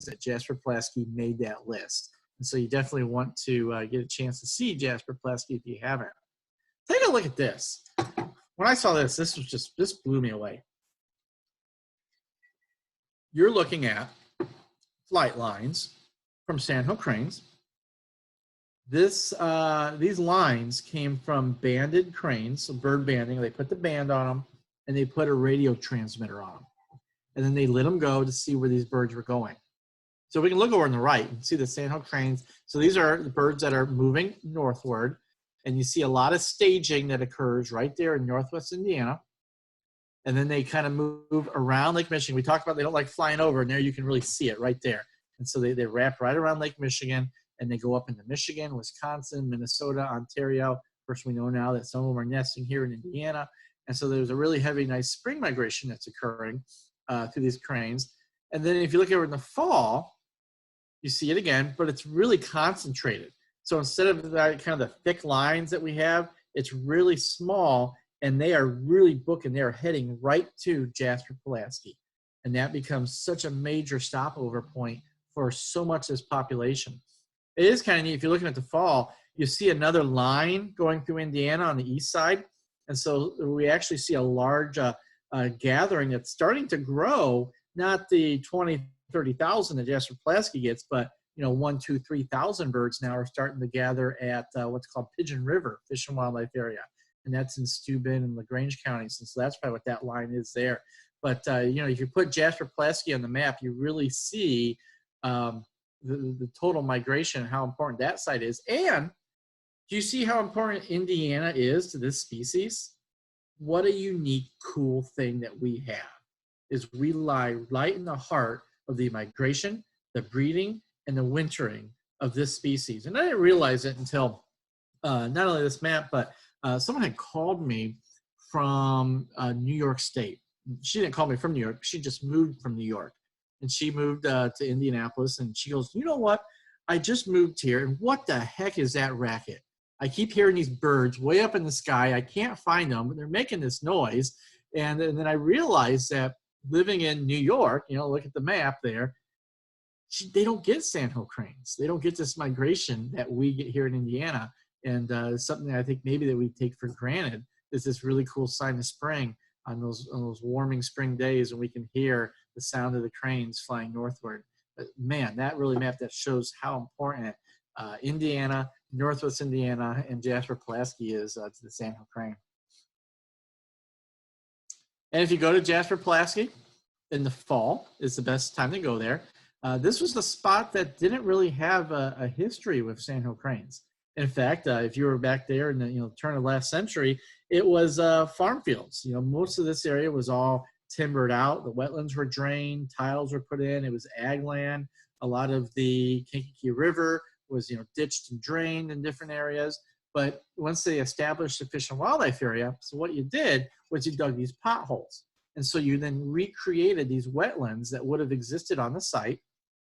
that Jasper Pulaski made that list. And so you definitely want to get a chance to see Jasper Pulaski if you haven't. Take a look at this. When I saw this, this blew me away. You're looking at flight lines from sandhill cranes. These lines came from banded cranes, so bird banding. They put the band on them, and they put a radio transmitter on them. And then they let them go to see where these birds were going. So we can look over on the right and see the sandhill cranes. So these are the birds that are moving northward. And you see a lot of staging that occurs right there in northwest Indiana. And then they kind of move around Lake Michigan. We talked about they don't like flying over, and there you can really see it right there. And so they wrap right around Lake Michigan, and they go up into Michigan, Wisconsin, Minnesota, Ontario. Of course, we know now that some of them are nesting here in Indiana. And so there's a really heavy, nice spring migration that's occurring through these cranes. And then if you look over in the fall, you see it again, but it's really concentrated. So instead of that kind of the thick lines that we have, it's really small, and they are really booking. They are heading right to Jasper Pulaski. And that becomes such a major stopover point for so much of this population. It is kind of neat. If you're looking at the fall, you see another line going through Indiana on the east side. And so we actually see a large gathering that's starting to grow, not the 20, 30,000 that Jasper Pulaski gets, but 1, 2, 3,000 birds now are starting to gather at what's called Pigeon River Fish and Wildlife Area. And that's in Steuben and LaGrange counties. And so that's probably what that line is there. But, if you put Jasper Pulaski on the map, you really see the total migration and how important that site is. And do you see how important Indiana is to this species? What a unique, cool thing that we have is we lie right in the heart of the migration, the breeding, and the wintering of this species. And I didn't realize it until not only this map, but someone had called me from New York State. She didn't call me from New York. She just moved from New York. And she moved to Indianapolis. And she goes, you know what? I just moved here. And what the heck is that racket? I keep hearing these birds way up in the sky. I can't find them, but they're making this noise. And then I realized that living in New York, look at the map there, they don't get sandhill cranes. They don't get this migration that we get here in Indiana. And something that I think maybe that we take for granted is this really cool sign of spring on those warming spring days when we can hear the sound of the cranes flying northward. But man, that really map that shows how important Indiana, Northwest Indiana, and Jasper Pulaski is to the sandhill crane. And if you go to Jasper Pulaski in the fall, is the best time to go there. This was the spot that didn't really have a history with sandhill cranes. In fact, if you were back there in the turn of last century, it was farm fields. Most of this area was all timbered out. The wetlands were drained, tiles were put in. It was ag land. A lot of the Kankakee River was ditched and drained in different areas. But once they established the fish and wildlife area, so what you did was you dug these potholes. And so you then recreated these wetlands that would have existed on the site.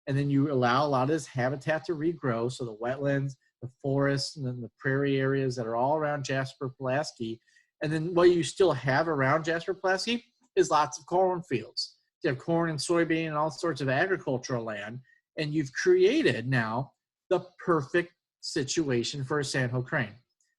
And then you allow a lot of this habitat to regrow. So the wetlands, the forests, and then the prairie areas that are all around Jasper Pulaski. And then what you still have around Jasper Pulaski is lots of cornfields. You have corn and soybean and all sorts of agricultural land. And you've created now the perfect situation for a sandhill crane.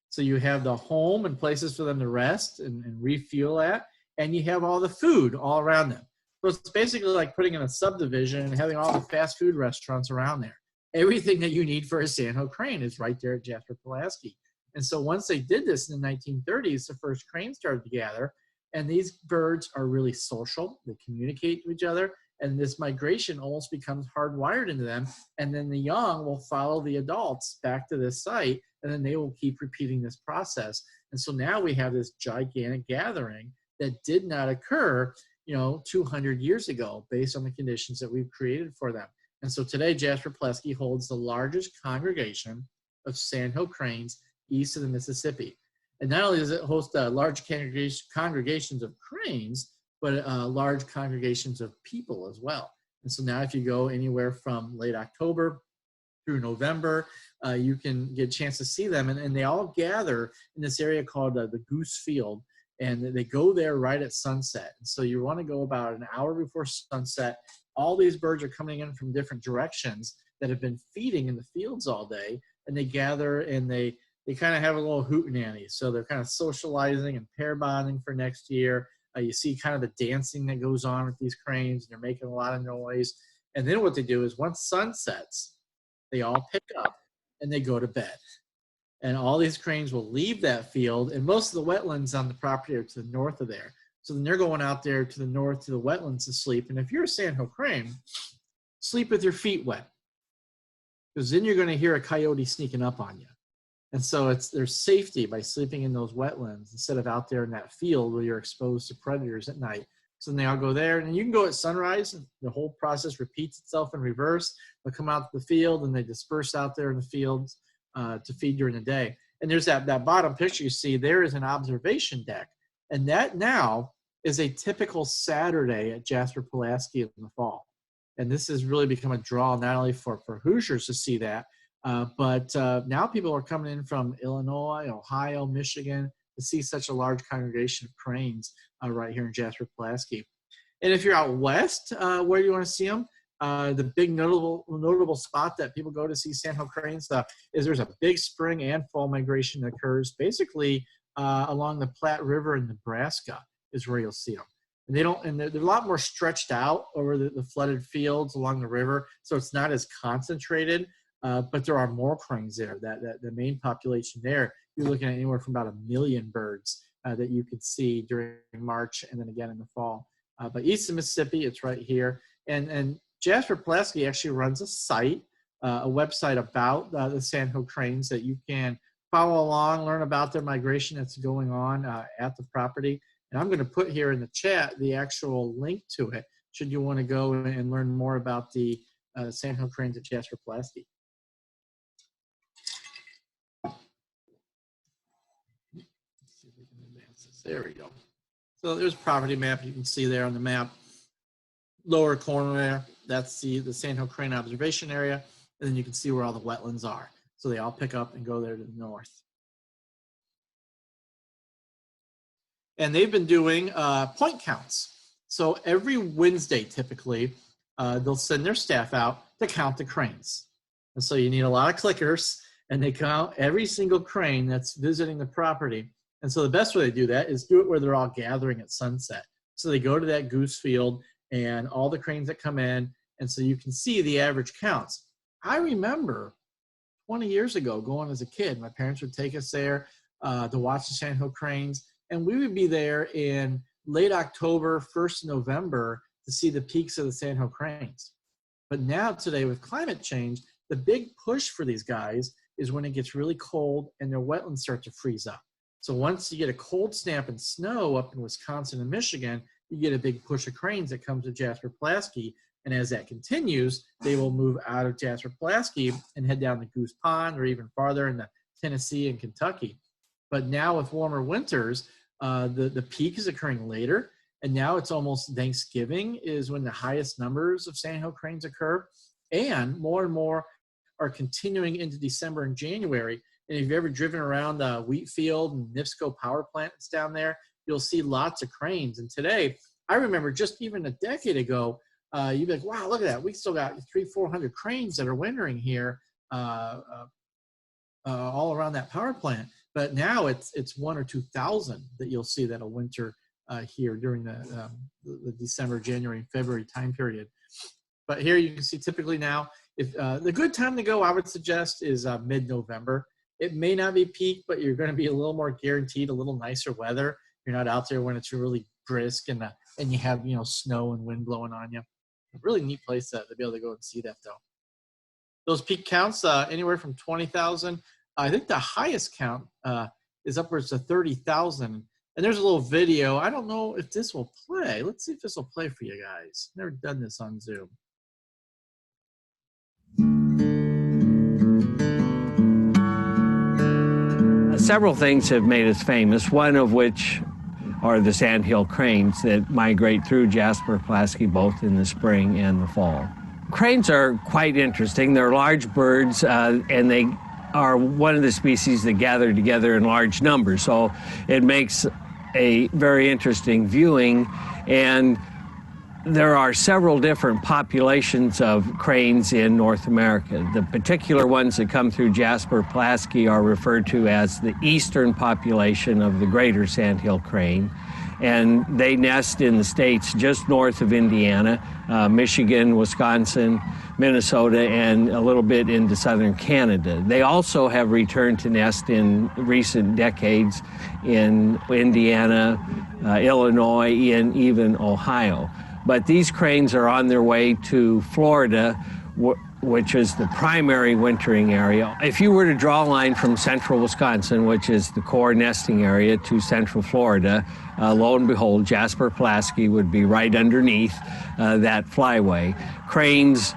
So you have the home and places for them to rest and refuel at, and you have all the food all around them. So it's basically like putting in a subdivision and having all the fast food restaurants around there. Everything that you need for a sandhill crane is right there at Jasper Pulaski. And so once they did this in the 1930s, the first cranes started to gather, and these birds are really social. They communicate to each other, and this migration almost becomes hardwired into them. And then the young will follow the adults back to this site, and then they will keep repeating this process. And so now we have this gigantic gathering that did not occur 200 years ago based on the conditions that we've created for them. And so today, Jasper Pulaski holds the largest congregation of sandhill cranes east of the Mississippi. And not only does it host large congregations of cranes, but large congregations of people as well. And so now if you go anywhere from late October through November, you can get a chance to see them. And they all gather in this area called the Goose Field. And they go there right at sunset. And so you want to go about an hour before sunset all these birds are coming in from different directions that have been feeding in the fields all day, and they gather and they kind of have a little hootenanny. So they're kind of socializing and pair bonding for next year. You see kind of the dancing that goes on with these cranes, and they're making a lot of noise. And then what they do is once sun sets, they all pick up and they go to bed. And all these cranes will leave that field, and most of the wetlands on the property are to the north of there. So then they're going out there to the north to the wetlands to sleep. And if you're a sandhill crane, sleep with your feet wet, because then you're going to hear a coyote sneaking up on you. And so there's safety by sleeping in those wetlands instead of out there in that field where you're exposed to predators at night. So then they all go there, and you can go at sunrise, and the whole process repeats itself in reverse. They'll come out to the field, and they disperse out there in the fields to feed during the day. And there's that bottom picture you see, there is an observation deck. And that now is a typical Saturday at Jasper-Pulaski in the fall. And this has really become a draw not only for Hoosiers to see that, but now people are coming in from Illinois, Ohio, Michigan to see such a large congregation of cranes right here in Jasper-Pulaski. And if you're out west, where do you want to see them? The big notable spot that people go to see sandhill cranes is there's a big spring and fall migration that occurs basically along the Platte River in Nebraska is where you'll see them. And they're a lot more stretched out over the flooded fields along the river, so it's not as concentrated. But there are more cranes there. The main population there, you're looking at anywhere from about 1 million birds that you could see during March and then again in the fall. But east of Mississippi, it's right here. And Jasper-Pulaski actually runs a site, a website about the sandhill cranes that you can follow along, learn about their migration that's going on at the property. And I'm going to put here in the chat the actual link to it, should you want to go and learn more about the sandhill cranes at Jasper-Pulaski. There we go. So there's a property map you can see there on the map. Lower corner there, that's the sandhill crane observation area. And then you can see where all the wetlands are. So they all pick up and go there to the north. And they've been doing point counts. So every Wednesday, typically, they'll send their staff out to count the cranes. And so you need a lot of clickers, and they count every single crane that's visiting the property. And so the best way to do that is do it where they're all gathering at sunset. So they go to that goose field and all the cranes that come in, and so you can see the average counts. I remember 20 years ago going as a kid, my parents would take us there to watch the sandhill cranes, and we would be there in late October, 1st November to see the peaks of the sandhill cranes. But now today with climate change, the big push for these guys is when it gets really cold and their wetlands start to freeze up. So once you get a cold snap and snow up in Wisconsin and Michigan, you get a big push of cranes that come to Jasper-Pulaski. And as that continues, they will move out of Jasper-Pulaski and head down to Goose Pond or even farther into Tennessee and Kentucky. But now with warmer winters, the peak is occurring later. And now it's almost Thanksgiving is when the highest numbers of sandhill cranes occur. And more are continuing into December and January. And if you've ever driven around Wheatfield and NIPSCO power plant that's down there, you'll see lots of cranes. And today, I remember just even a decade ago, you'd be like, wow, look at that. We still got 300-400 cranes that are wintering here all around that power plant. But now it's 1,000 or 2,000 that you'll see that'll winter here during the December, January, and February time period. But here you can see typically now, if the good time to go, I would suggest, is mid-November. It may not be peak, but you're going to be a little more guaranteed a little nicer weather. You're not out there when it's really brisk and you have snow and wind blowing on you. A really neat place to be able to go and see that though. Those peak counts anywhere from 20,000. I think the highest count is upwards to 30,000. And there's a little video. I don't know if this will play. Let's see if this will play for you guys. Never done this on Zoom. Several things have made us famous, one of which are the sandhill cranes that migrate through Jasper-Pulaski both in the spring and the fall. Cranes are quite interesting. They're large birds, and they are one of the species that gather together in large numbers, so it makes a very interesting viewing. And There are several different populations of cranes in North America. The particular ones that come through Jasper Pulaski are referred to as the eastern population of the greater sandhill crane. And they nest in the states just north of Indiana, Michigan, Wisconsin, Minnesota, and a little bit into southern Canada. They also have returned to nest in recent decades in Indiana, Illinois, and even Ohio. But these cranes are on their way to Florida, which is the primary wintering area. If you were to draw a line from central Wisconsin, which is the core nesting area, to central Florida, lo and behold, Jasper Pulaski would be right underneath that flyway. Cranes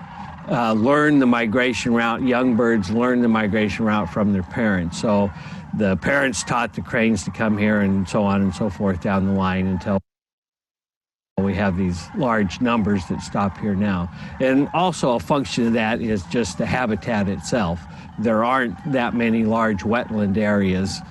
learn the migration route, young birds learn the migration route from their parents. So the parents taught the cranes to come here and so on and so forth down the line until we have these large numbers that stop here now. And also a function of that is just the habitat itself. There aren't that many large wetland areas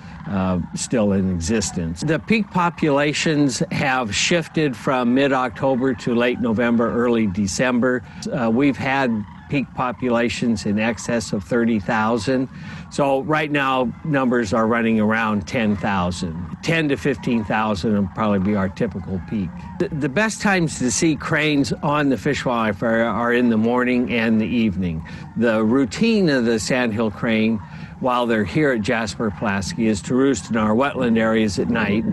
still in existence. The peak populations have shifted from mid-October to late November, early December. We've had peak populations in excess of 30,000. So right now, numbers are running around 10,000. 10 to 15,000 will probably be our typical peak. The best times to see cranes on the Fish and Wildlife area are in the morning and the evening. The routine of the sandhill crane, while they're here at Jasper Pulaski, is to roost in our wetland areas at night,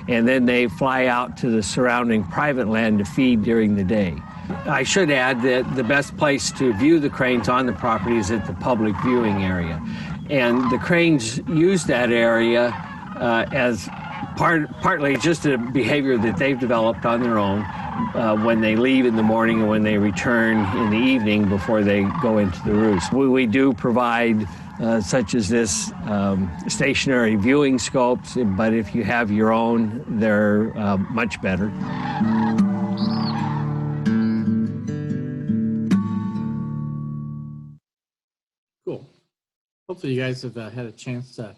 and then they fly out to the surrounding private land to feed during the day. I should add that the best place to view the cranes on the property is at the public viewing area. And the cranes use that area as partly just a behavior that they've developed on their own when they leave in the morning and when they return in the evening before they go into the roost. We do provide such as this stationary viewing scopes, but if you have your own, they're much better. Cool. Hopefully you guys have had a chance to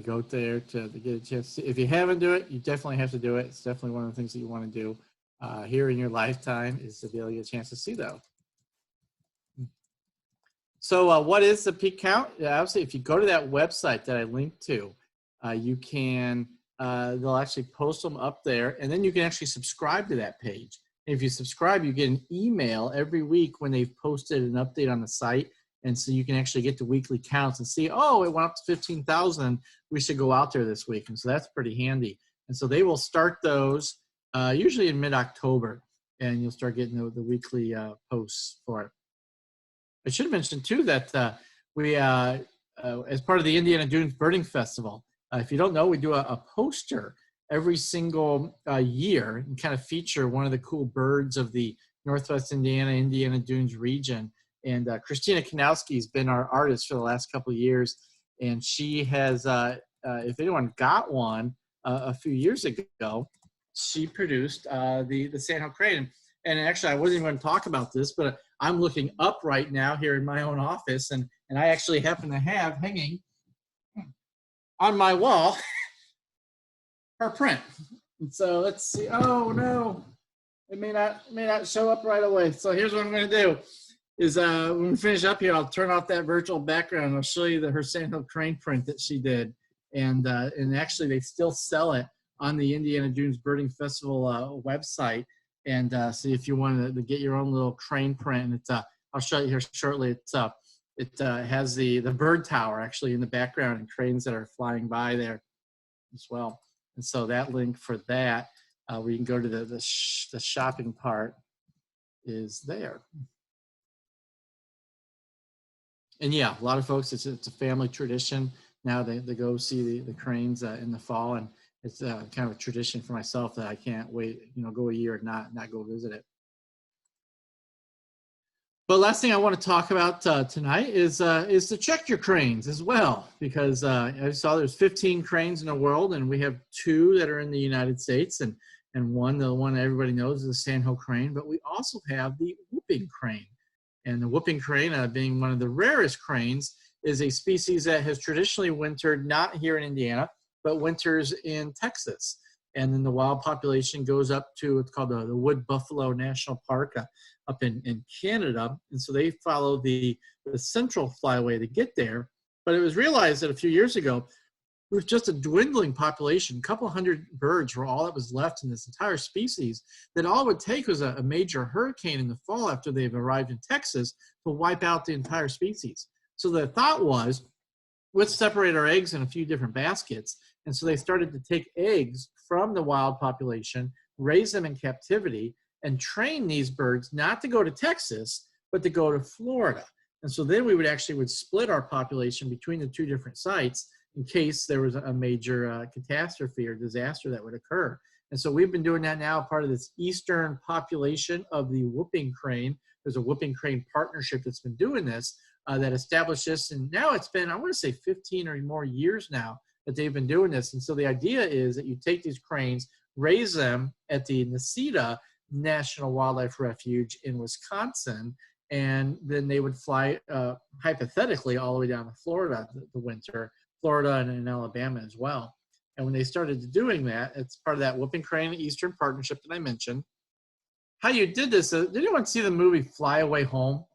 go there to get a chance to, if you haven't do it, you definitely have to do it. It's definitely one of the things that you want to do here in your lifetime, is to be able to get a chance to see those. So what is the peak count? Obviously, if you go to that website that I linked to, you can, they'll actually post them up there, and then you can actually subscribe to that page. And if you subscribe, you get an email every week when they've posted an update on the site. And so you can actually get the weekly counts and see, oh, it went up to 15,000. We should go out there this week. And so that's pretty handy. And so they will start those usually in mid-October, and you'll start getting the weekly posts for it. I should have mentioned too that we, as part of the Indiana Dunes Birding Festival, if you don't know, we do a poster every single year and kind of feature one of the cool birds of the Northwest Indiana Dunes region. And Christina Kanowski has been our artist for the last couple of years. And she has, if anyone got one a few years ago, she produced the sandhill crane. And actually, I wasn't even going to talk about this, but I'm looking up right now here in my own office. And I actually happen to have hanging on my wall her print. And so let's see. Oh, no. It may not show up right away. So here's what I'm going to do. Is when we finish up here, I'll turn off that virtual background. And I'll show you her sandhill crane print that she did, and actually they still sell it on the Indiana Dunes Birding Festival website. And so if you want to get your own little crane print, and it's I'll show you here shortly. It has the bird tower actually in the background and cranes that are flying by there as well. And so that link for that, where you can go to the shopping part, is there. And yeah, a lot of folks, it's a family tradition. Now they go see the cranes in the fall, and it's kind of a tradition for myself that I can't wait, go a year and not go visit it. But last thing I want to talk about tonight is to check your cranes as well, because I saw there's 15 cranes in the world, and we have 2 that are in the United States, and the one everybody knows is the sandhill crane, but we also have the whooping crane. And the whooping crane, being one of the rarest cranes, is a species that has traditionally wintered not here in Indiana, but winters in Texas. And then the wild population goes up to what's called the Wood Buffalo National Park up in Canada. And so they follow the central flyway to get there. But it was realized that a few years ago, it was just a dwindling population. A couple hundred birds were all that was left in this entire species, that all it would take was a major hurricane in the fall after they've arrived in Texas to wipe out the entire species. So the thought was, let's separate our eggs in a few different baskets. And so they started to take eggs from the wild population, raise them in captivity, and train these birds not to go to Texas, but to go to Florida. And so then we would split our population between the two different sites in case there was a major catastrophe or disaster that would occur. And so we've been doing that now, part of this eastern population of the whooping crane. There's a whooping crane partnership that's been doing this, that established this. And now it's been, I want to say 15 or more years now that they've been doing this. And so the idea is that you take these cranes, raise them at the Necedah National Wildlife Refuge in Wisconsin, and then they would fly hypothetically all the way down to Florida the winter, Florida and in Alabama as well. And when they started doing that, it's part of that Whooping Crane Eastern Partnership that I mentioned. How you did this, did anyone see the movie Fly Away Home,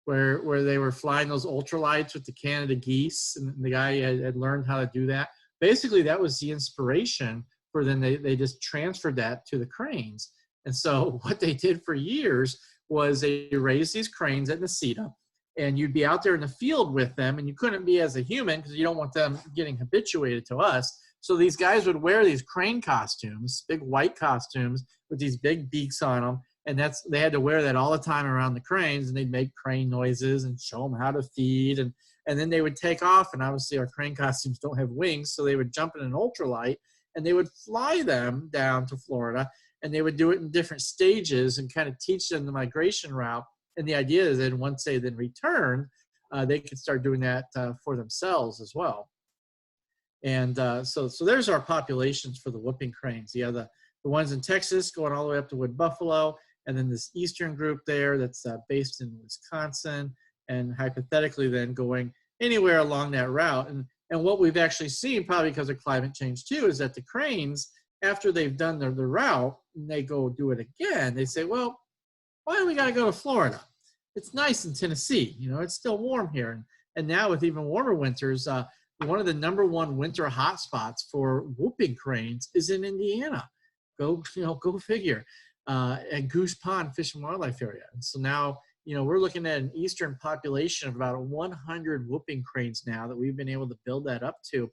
where they were flying those ultralights with the Canada geese, and the guy had learned how to do that? Basically, that was the inspiration for then they just transferred that to the cranes. And so what they did for years was they raised these cranes at Necedah, and you'd be out there in the field with them, and you couldn't be as a human because you don't want them getting habituated to us. So these guys would wear these crane costumes, big white costumes with these big beaks on them, and they had to wear that all the time around the cranes, and they'd make crane noises and show them how to feed, and then they would take off. And obviously our crane costumes don't have wings, so they would jump in an ultralight, and they would fly them down to Florida, and they would do it in different stages and kind of teach them the migration route. And the idea is that once they then return, they could start doing that for themselves as well. And so there's our populations for the whooping cranes. You have the ones in Texas going all the way up to Wood Buffalo, and then this eastern group there that's based in Wisconsin, and hypothetically then going anywhere along that route. And what we've actually seen, probably because of climate change too, is that the cranes, after they've done the route and they go do it again, they say, well, why do we got to go to Florida? It's nice in Tennessee. You know, it's still warm here. And now with even warmer winters, one of the #1 winter hotspots for whooping cranes is in Indiana. Go figure. At Goose Pond Fish and Wildlife area. And so now, we're looking at an eastern population of about 100 whooping cranes now that we've been able to build that up to.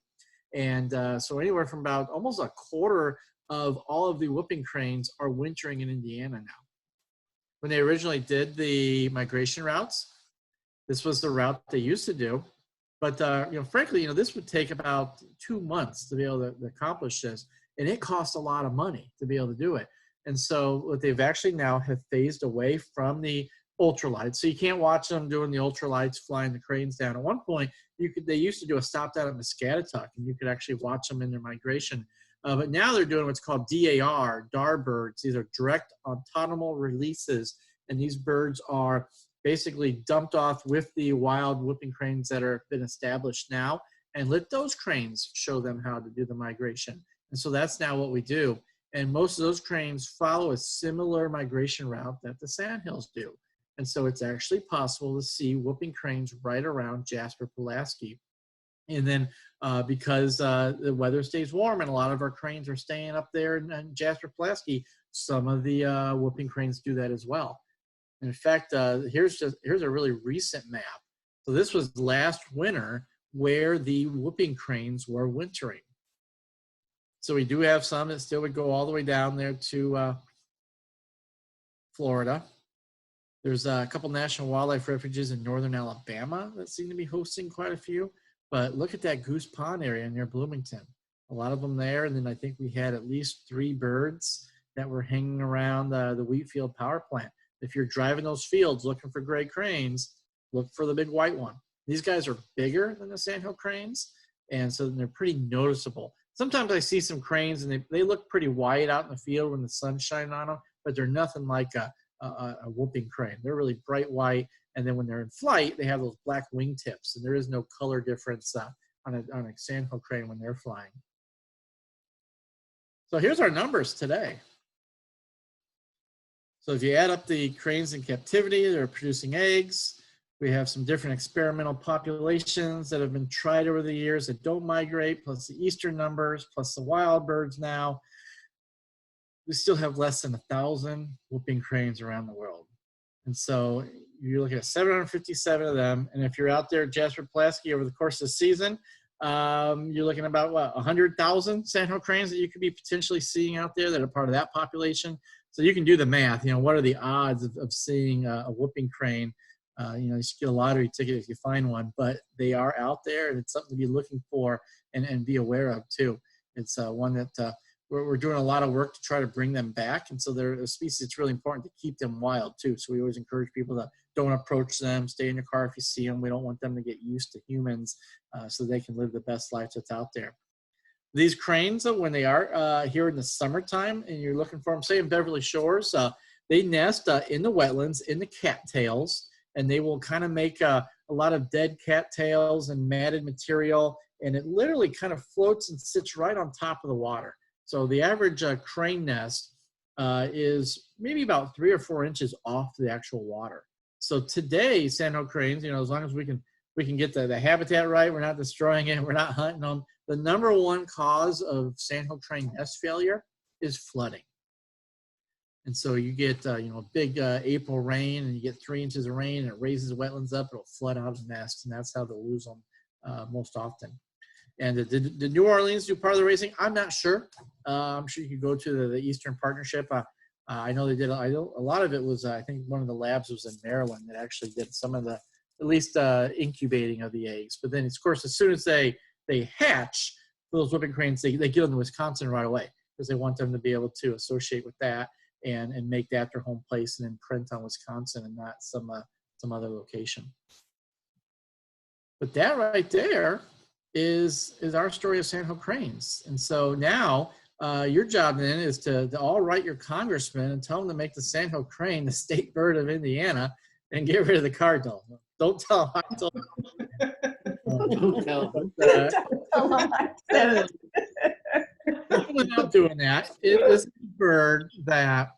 And so anywhere from about almost a quarter of all of the whooping cranes are wintering in Indiana now. When they originally did the migration routes, this was the route they used to do. But frankly, this would take about 2 months to be able to accomplish this, and it costs a lot of money to be able to do it. And so what they've actually now have phased away from the ultralights. So you can't watch them doing the ultralights, flying the cranes down. At one point, they used to do a stop down at Muscatatuck, and you could actually watch them in their migration. But now they're doing what's called DAR birds. These are direct autonomous releases, and these birds are basically dumped off with the wild whooping cranes that are been established now, and let those cranes show them how to do the migration. And so that's now what we do. And most of those cranes follow a similar migration route that the sandhills do. And so it's actually possible to see whooping cranes right around Jasper, Pulaski. And then because the weather stays warm and a lot of our cranes are staying up there in Jasper, Pulaski, some of the whooping cranes do that as well. In fact, here's a really recent map. So this was last winter where the whooping cranes were wintering. So we do have some that still would go all the way down there to Florida. There's a couple national wildlife refuges in northern Alabama that seem to be hosting quite a few. But look at that Goose Pond area near Bloomington. A lot of them there. And then I think we had at least 3 birds that were hanging around the Wheatfield power plant. If you're driving those fields looking for gray cranes, look for the big white one. These guys are bigger than the sandhill cranes, and so they're pretty noticeable. Sometimes I see some cranes, and they look pretty white out in the field when the sun's shining on them, but they're nothing like a whooping crane. They're really bright white, and then when they're in flight, they have those black wingtips, and there is no color difference on a sandhill crane when they're flying. So here's our numbers today. So if you add up the cranes in captivity, they're producing eggs. We have some different experimental populations that have been tried over the years that don't migrate, plus the eastern numbers, plus the wild birds now. We still have less than 1,000 whooping cranes around the world. And so you're looking at 757 of them. And if you're out there at Jasper Pulaski over the course of the season, you're looking about, what, 100,000 sandhill cranes that you could be potentially seeing out there that are part of that population. So you can do the math. You know, what are the odds of seeing a whooping crane? You know, you should get a lottery ticket if you find one, but they are out there, and it's something to be looking for and be aware of too. It's one that we're doing a lot of work to try to bring them back, and so they're a species it's really important to keep them wild too. So we always encourage people to don't approach them, stay in your car if you see them. We don't want them to get used to humans, so they can live the best life that's out there. These cranes, when they are here in the summertime and you're looking for them, say in Beverly Shores, they nest in the wetlands, in the cattails, and they will kind of make a lot of dead cattails and matted material, and it literally kind of floats and sits right on top of the water. So the average crane nest is maybe about 3 or 4 inches off the actual water. So today, sandhill cranes, you know, as long as we can get the habitat right, we're not destroying it, we're not hunting them. The number one cause of sandhill crane nest failure is flooding. And so you get, you know, a big April rain, and you get 3 inches of rain, and it raises the wetlands up, it'll flood out the nest, and that's how they'll lose them most often. And did New Orleans do part of the raising? I'm not sure. I'm sure you could go to the Eastern Partnership. I know they did. I know a lot of it was, I think one of the labs was in Maryland that actually did some of the, at least incubating of the eggs. But then, of course, as soon as they hatch, those whooping cranes, they get them to Wisconsin right away, because they want them to be able to associate with that and make that their home place and imprint on Wisconsin and not some other location. But that right there is our story of sandhill cranes. And so now your job then is to all write your congressman and tell them to make the sandhill crane the state bird of Indiana and get rid of the cardinal. Don't tell them I told them. Don't tell them. Without doing that, it is a bird that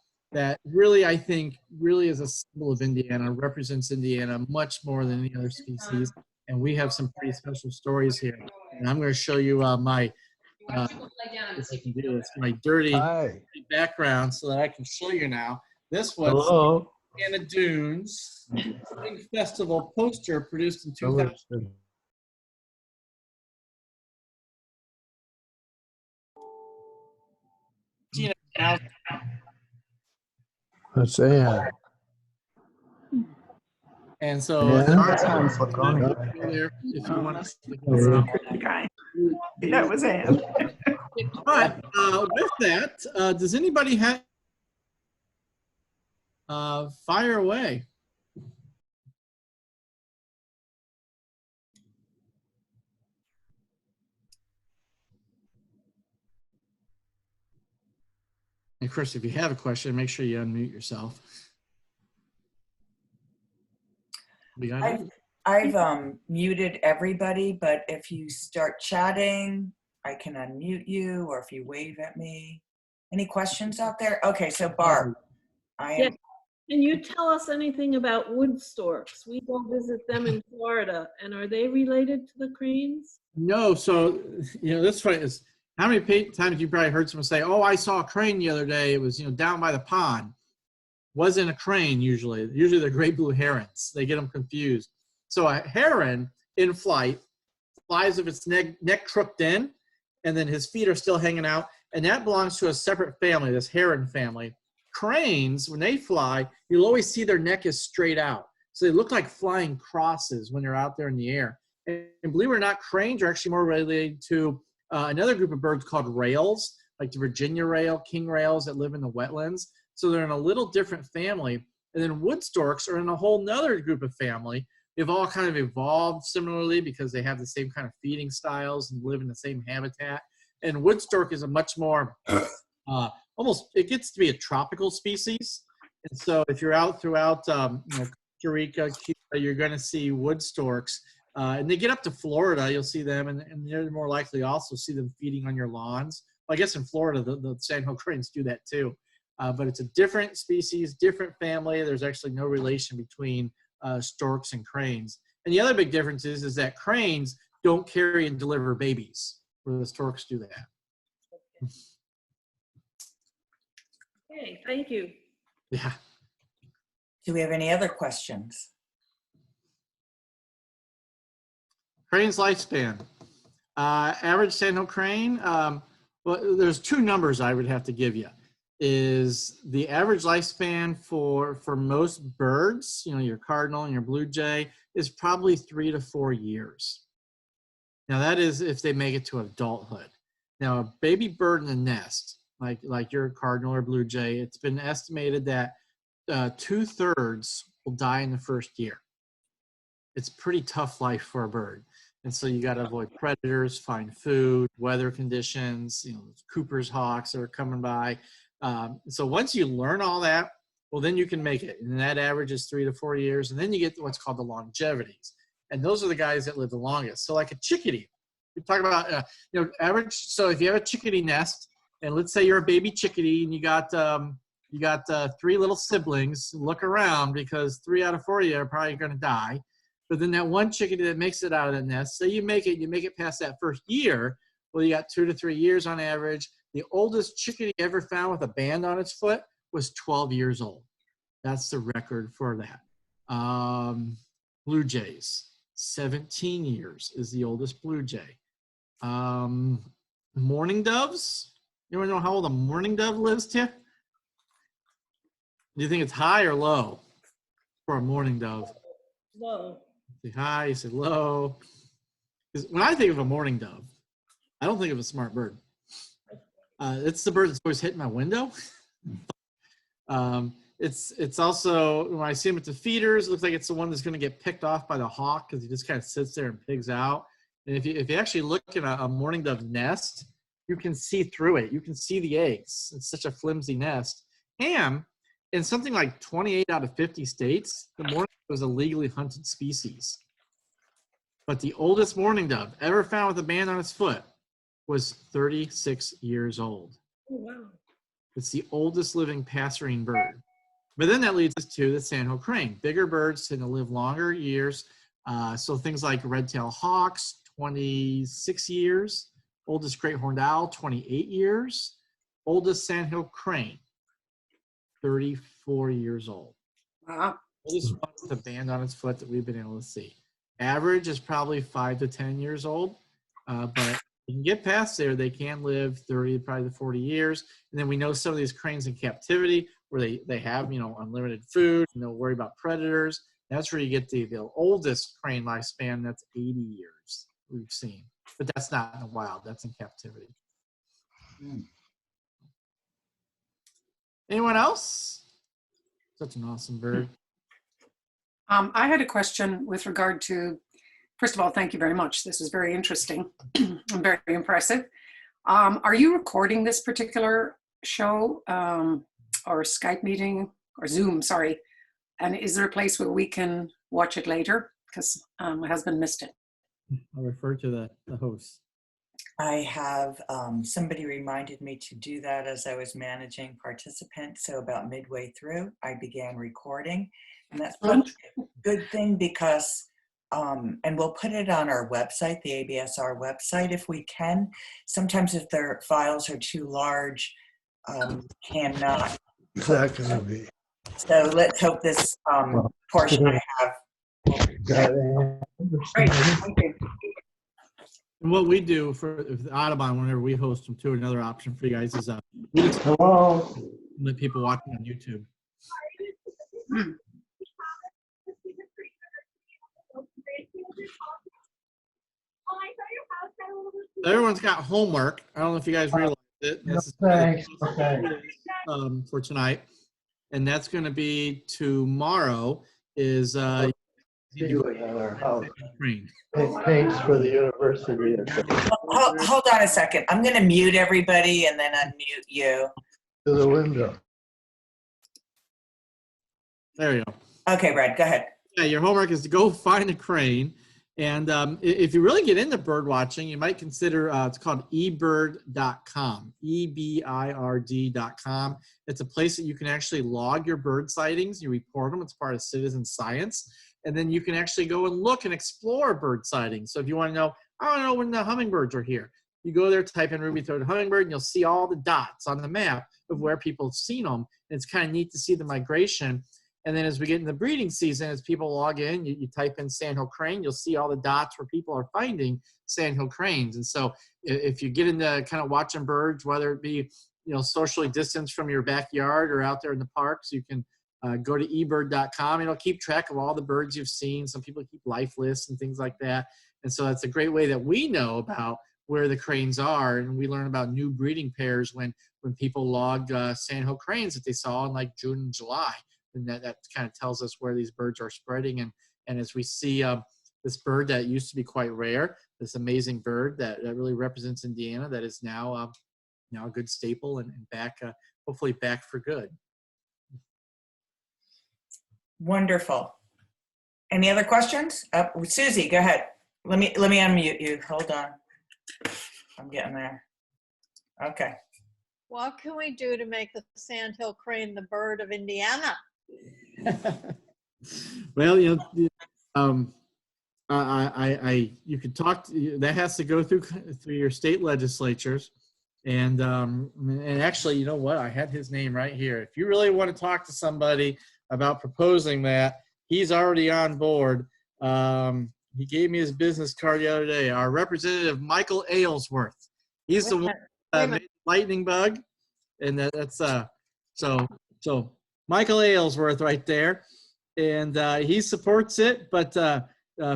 really, I think, really is a symbol of Indiana, represents Indiana much more than any other species. And we have some pretty special stories here. And I'm going to show you my, if I can do this, my dirty background so that I can show you now. This was Indiana Dunes Spring Festival poster produced in 2000. Let's see. And so Yeah. there are times there if you want to see the guy. That was Anne. But with that, does anybody have fire away? And Chris, if you have a question, make sure you unmute yourself. I've muted everybody, but if you start chatting, I can unmute you, or if you wave at me. Any questions out there? Okay, so Barb, Can you tell us anything about wood storks? We go visit them in Florida, and are they related to the cranes? No, so, you know, this fight is, how many times you probably heard someone say, oh, I saw a crane the other day, it was, you know, down by the pond. Wasn't a crane usually. Usually they're great blue herons. They get them confused. So a heron in flight flies with its neck crooked in, and then his feet are still hanging out, and that belongs to a separate family, this heron family. Cranes, when they fly, you'll always see their neck is straight out. So they look like flying crosses when they're out there in the air. And believe it or not, cranes are actually more related to another group of birds called rails, like the Virginia rail, king rails that live in the wetlands. So they're in a little different family. And then wood storks are in a whole nother group of family. They've all kind of evolved similarly because they have the same kind of feeding styles and live in the same habitat. And wood stork is a much more, almost, it gets to be a tropical species. And so if you're out throughout you know, Costa Rica, Cuba, you're going to see wood storks. And they get up to Florida, you'll see them, and you're more likely also see them feeding on your lawns. I guess in Florida, the sandhill cranes do that too. But it's a different species, different family. There's actually no relation between storks and cranes. And the other big difference is that cranes don't carry and deliver babies, where the storks do that. Okay, thank you. Yeah. Do we have any other questions? Crane's lifespan. Average sandhill crane, well, there's two numbers I would have to give you. Is the average lifespan for most birds, your cardinal and your blue jay, is probably 3 to 4 years. Now that is if they make it to adulthood. Now a baby bird in the nest, like your cardinal or blue jay, it's been estimated that 2/3 will die in the first year. It's pretty tough life for a bird. And so you got to avoid predators, find food, weather conditions, Cooper's hawks that are coming by. So once you learn all that, well, then you can make it. And that average is 3 to 4 years. And then you get what's called the longevities. And those are the guys that live the longest. So like a chickadee, we talk about, average. So if you have a chickadee nest, and let's say you're a baby chickadee and you got 3 little siblings, look around because 3 out of 4 of you are probably going to die. But then that one chickadee that makes it out of the nest, say you make it past that first year, well, you got 2 to 3 years on average. The oldest chickadee ever found with a band on its foot was 12 years old. That's the record for that. Blue jays, 17 years is the oldest blue jay. Mourning doves, you want to know how old a mourning dove lives to? Do you think it's high or low for a mourning dove? Low. You say high, you say low. Because when I think of a mourning dove, I don't think of a smart bird. It's the bird that's always hitting my window. It's also, when I see him at the feeders, it looks like it's the one that's going to get picked off by the hawk because he just kind of sits there and pigs out. And if you actually look at a mourning dove nest, you can see through it. You can see the eggs. It's such a flimsy nest. And in something like 28 out of 50 states, the mourning dove was a legally hunted species. But the oldest mourning dove ever found with a band on its foot was 36 years old. Oh, wow. It's the oldest living passerine bird. But then that leads us to the sandhill crane. Bigger birds tend to live longer years. So things like red-tailed hawks, 26 years. Oldest great horned owl, 28 years. Oldest sandhill crane, 34 years old. Wow. Oldest one with a band on its foot that we've been able to see. Average is probably 5 to 10 years old, but you can get past there, they can live 30, probably to 40 years. And then we know some of these cranes in captivity where they have, unlimited food and don't worry about predators. That's where you get the oldest crane lifespan, that's 80 years we've seen. But that's not in the wild, that's in captivity. Anyone else? Such an awesome bird. I had a question with regard to, first of all, thank you very much. This is very interesting and very impressive. Are you recording this particular show or Skype meeting or Zoom, sorry? And is there a place where we can watch it later? Because my husband missed it. I'll refer to the host. I have, somebody reminded me to do that as I was managing participants. So about midway through, I began recording. And that's probably a good thing because, and we'll put it on our website, the ABSR website, if we can. Sometimes if their files are too large, cannot. Is that going to be? So let's hope this portion I have. Great, thank you. And what we do for Audubon, whenever we host them too, another option for you guys is we just Hello. let people watching on YouTube. Everyone's got homework. I don't know if you guys realize it. This is Thanks. Okay. for tonight, and that's going to be tomorrow. Is crane. Thanks for the university. Hold on a second. I'm going to mute everybody and then unmute you. To the window. There you go. Okay, Brad, go ahead. Yeah, your homework is to go find a crane And if you really get into bird watching, you might consider, it's called ebird.com, EBIRD.com. It's a place that you can actually log your bird sightings. You report them. It's part of citizen science. And then you can actually go and look and explore bird sightings. So if you want to know, I want to know when the hummingbirds are here, you go there, type in ruby-throated hummingbird, and you'll see all the dots on the map of where people have seen them. And it's kind of neat to see the migration. And then as we get in the breeding season, as people log in, you type in sandhill crane, you'll see all the dots where people are finding sandhill cranes. And so if you get into kind of watching birds, whether it be, socially distanced from your backyard or out there in the parks, you can go to ebird.com. It'll keep track of all the birds you've seen. Some people keep life lists and things like that. And so that's a great way that we know about where the cranes are. And we learn about new breeding pairs when people log sandhill cranes that they saw in like June and July. And that kind of tells us where these birds are spreading. And as we see this bird that used to be quite rare, this amazing bird that really represents Indiana, that is now a good staple and back, hopefully back for good. Wonderful. Any other questions? Susie, go ahead. Let me unmute you. Hold on. I'm getting there. Okay. What can we do to make the sandhill crane the bird of Indiana? Well, you could talk that has to go through your state legislatures, and actually, you know what? I had his name right here. If you really want to talk to somebody about proposing that, he's already on board. He gave me his business card the other day. Our representative, Michael Aylesworth. He's the one that made the lightning bug, and that's so Michael Aylesworth right there, and he supports it. But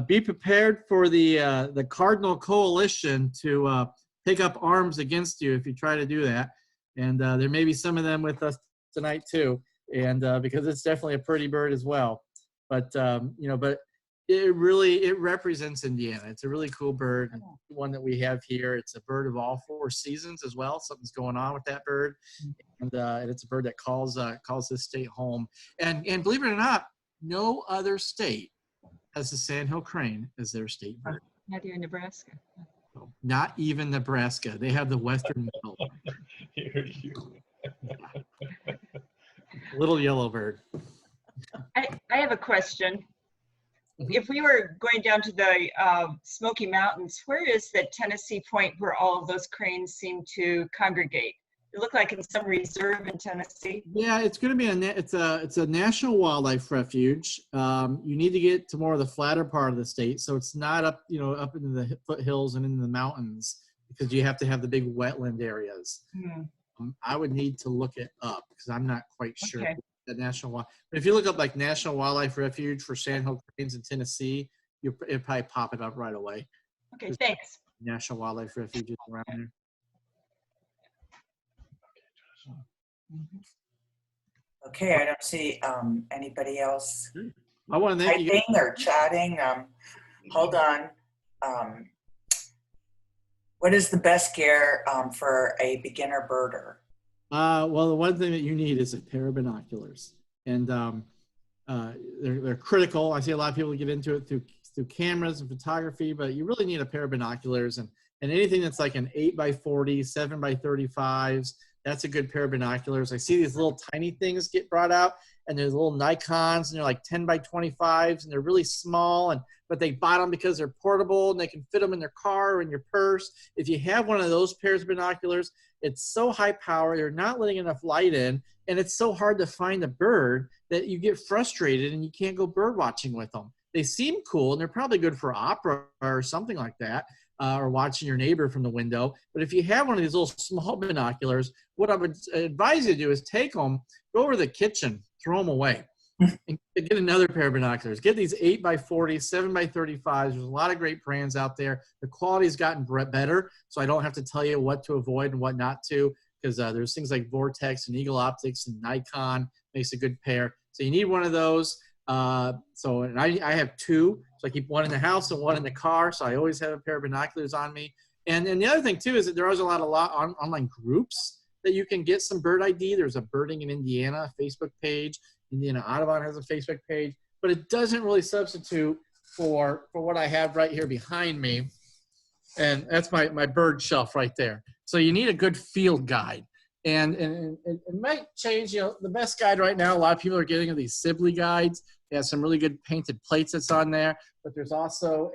be prepared for the Cardinal Coalition to pick up arms against you if you try to do that. And there may be some of them with us tonight too, and because it's definitely a pretty bird as well. But but it represents Indiana. It's a really cool bird, and one that we have here. It's a bird of all 4 seasons as well. Something's going on with that bird, and it's a bird that calls this state home. And believe it or not, no other state has the sandhill crane as their state bird. Not even Nebraska. Not even Nebraska. They have the western yellow. Little yellow bird. I have a question. If we were going down to the Smoky Mountains, where is the Tennessee point where all of those cranes seem to congregate? It looked like in some reserve in Tennessee. Yeah, it's going to be it's a national wildlife refuge. You need to get to more of the flatter part of the state, so it's not up up into the foothills and into the mountains, because you have to have the big wetland areas. I would need to look it up because I'm not quite sure. Okay. The but if you look up like National Wildlife Refuge for sandhill cranes in Tennessee, it'll probably pop it up right away. Okay, thanks. National Wildlife Refuges around there. Okay, I don't see anybody else I want to thank you. typing or chatting. Hold on. What is the best gear for a beginner birder? Well, the one thing that you need is a pair of binoculars, and they're critical. I see a lot of people get into it through cameras and photography, but you really need a pair of binoculars, and anything that's like an 8x40, 7x35s, that's a good pair of binoculars. I see these little tiny things get brought out, and there's little Nikons, and they're like 10x25s, and they're really small, but they bought them because they're portable, and they can fit them in their car or in your purse. If you have one of those pairs of binoculars, it's so high power, you're not letting enough light in, and it's so hard to find a bird that you get frustrated and you can't go bird watching with them. They seem cool, and they're probably good for opera or something like that, or watching your neighbor from the window. But if you have one of these little small binoculars, what I would advise you to do is take them, go over to the kitchen, throw them away, and get another pair of binoculars. Get these 8x40, 7x35s. There's a lot of great brands out there. The quality's gotten better, so I don't have to tell you what to avoid and what not to, because there's things like Vortex and Eagle Optics and Nikon makes a good pair. So you need one of those. And I have 2, so I keep one in the house and one in the car, so I always have a pair of binoculars on me. And the other thing too is that there is a lot of online groups that you can get some bird ID. There's a Birding in Indiana Facebook page. Indiana Audubon has a Facebook page, but it doesn't really substitute for what I have right here behind me. And that's my bird shelf right there. So you need a good field guide. And it might change, the best guide right now, a lot of people are getting these Sibley guides. They have some really good painted plates that's on there, but there's also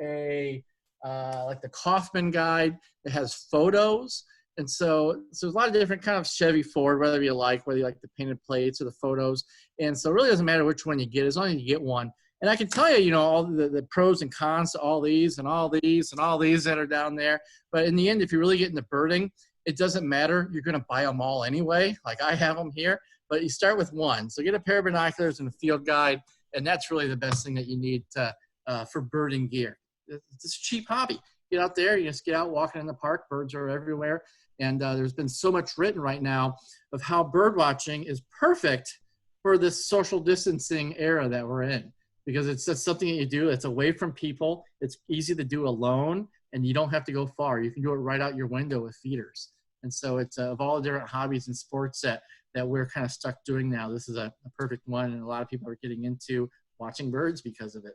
like the Kaufman guide that has photos. And so there's a lot of different kind of Chevy Ford, whether you like the painted plates or the photos. And so it really doesn't matter which one you get, as long as you get one. And I can tell you, all the pros and cons to all these and all these and all these that are down there. But in the end, if you really get into birding, it doesn't matter. You're going to buy them all anyway. Like I have them here, but you start with one. So get a pair of binoculars and a field guide. And that's really the best thing that you need for birding gear. It's a cheap hobby. Get out there, you just get out walking in the park. Birds are everywhere. And there's been so much written right now of how bird watching is perfect for this social distancing era that we're in. Because it's just something that you do. It's away from people. It's easy to do alone, and you don't have to go far. You can do it right out your window with feeders. And so it's of all the different hobbies and sports that we're kind of stuck doing now, this is a perfect one, and a lot of people are getting into watching birds because of it.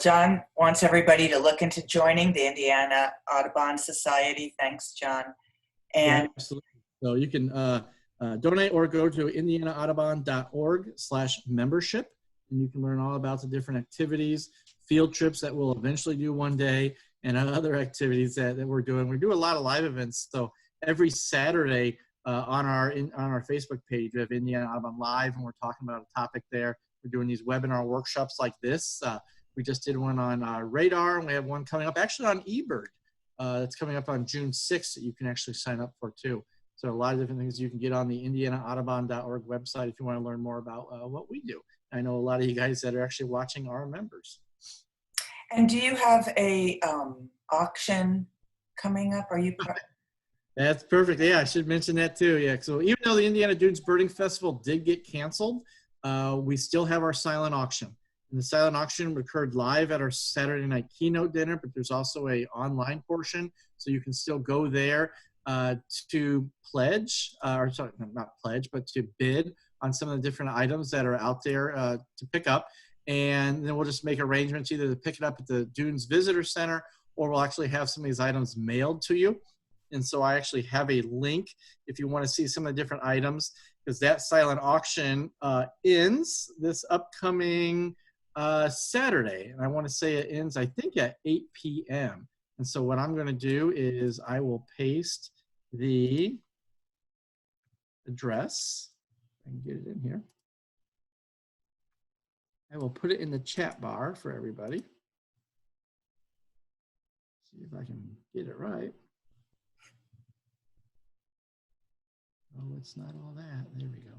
John wants everybody to look into joining the Indiana Audubon Society. Thanks, John. And yeah, absolutely. So you can donate or go to indianaaudubon.org/membership. And you can learn all about the different activities, field trips that we'll eventually do one day, and other activities that we're doing. We do a lot of live events. So every Saturday on our Facebook page, we have Indiana Audubon Live, and we're talking about a topic there. We're doing these webinar workshops like this. We just did one on radar, and we have one coming up actually on eBird. That's coming up on June 6th that you can actually sign up for too. So a lot of different things you can get on the indianaaudubon.org website if you want to learn more about what we do. I know a lot of you guys that are actually watching are members. And do you have a auction coming up? Are you part? That's perfect. Yeah, I should mention that too. Yeah, so even though the Indiana Dunes Birding Festival did get canceled, we still have our silent auction. And the silent auction occurred live at our Saturday night keynote dinner, but there's also a online portion, so you can still go there to pledge, or sorry, not pledge, but to bid on some of the different items that are out there to pick up. And then we'll just make arrangements either to pick it up at the Dunes Visitor Center, or we'll actually have some of these items mailed to you. And so I actually have a link if you want to see some of the different items, because that silent auction ends this upcoming Saturday. And I want to say it ends, I think, at 8 p.m. And so what I'm going to do is I will paste the address. I can get it in here. I will put it in the chat bar for everybody. See if I can get it right. Oh, it's not all that. There we go.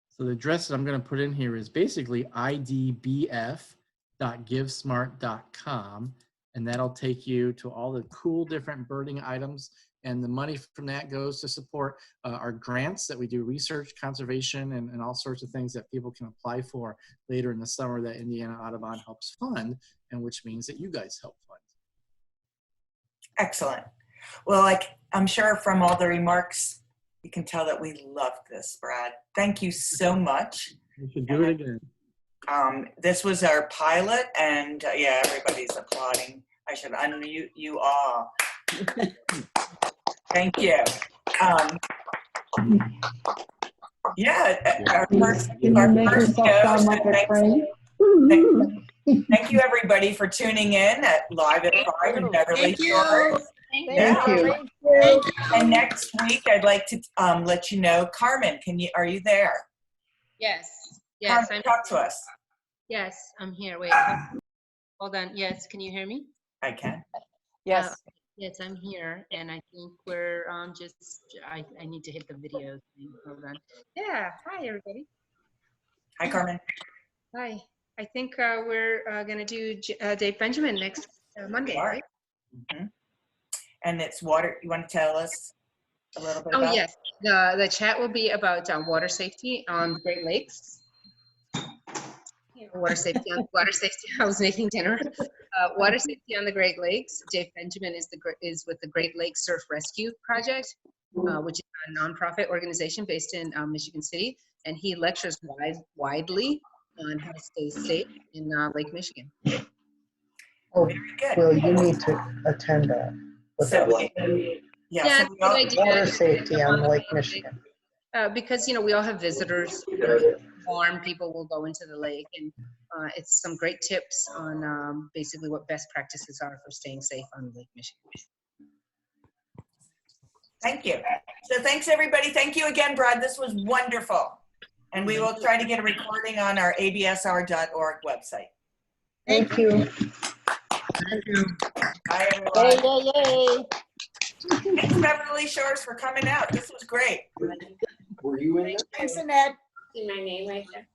So the address that I'm going to put in here is basically idbf.givesmart.com, and that'll take you to all the cool different birding items. And the money from that goes to support our grants that we do, research, conservation, and all sorts of things that people can apply for later in the summer that Indiana Audubon helps fund, and which means that you guys help fund. Excellent. Well, I'm sure from all the remarks, you can tell that we loved this, Brad. Thank you so much. We should do it again. This was our pilot, and yeah, everybody's applauding. I should unmute you all. Thank you. Yeah, our first show. Thank you, everybody, for tuning in at Live at 5 in Beverly Shores. Thank you. And next week, I'd like to let you know, Carmen, are you there? Yes. Yes. Carmen, talk to us. Yes, I'm here. Wait, hold on. Yes, can you hear me? I can. Yes. Yes, I'm here, and I think we're I need to hit the video thing. Hold on. Yeah. Hi, everybody. Hi, Carmen. Hi. I think we're going to do Dave Benjamin next Monday, right? Mm-hmm. And it's water. You want to tell us a little bit about? Oh, yes. The chat will be about water safety on the Great Lakes. Water safety. I was making dinner. Water safety on the Great Lakes. Dave Benjamin is with the Great Lakes Surf Rescue Project, which is a nonprofit organization based in Michigan City, and he lectures widely on how to stay safe in Lake Michigan. Oh, Very good. Will, you need to attend that. With So, that Yeah, so we all, it's a good idea. water safety on Lake Michigan. Because, we all have visitors, farm people will go into the lake, and it's some great tips on basically what best practices are for staying safe on Lake Michigan. thank you. So thanks, everybody. Thank you again, Brad. This was wonderful. And we will try to get a recording on our absr.org website. Thank you. Thank you. Bye, everyone. Yay, yay, yay. Thanks, Beverly Shores, for coming out. This was great. Were you in it? Thanks, Annette. See my name right there?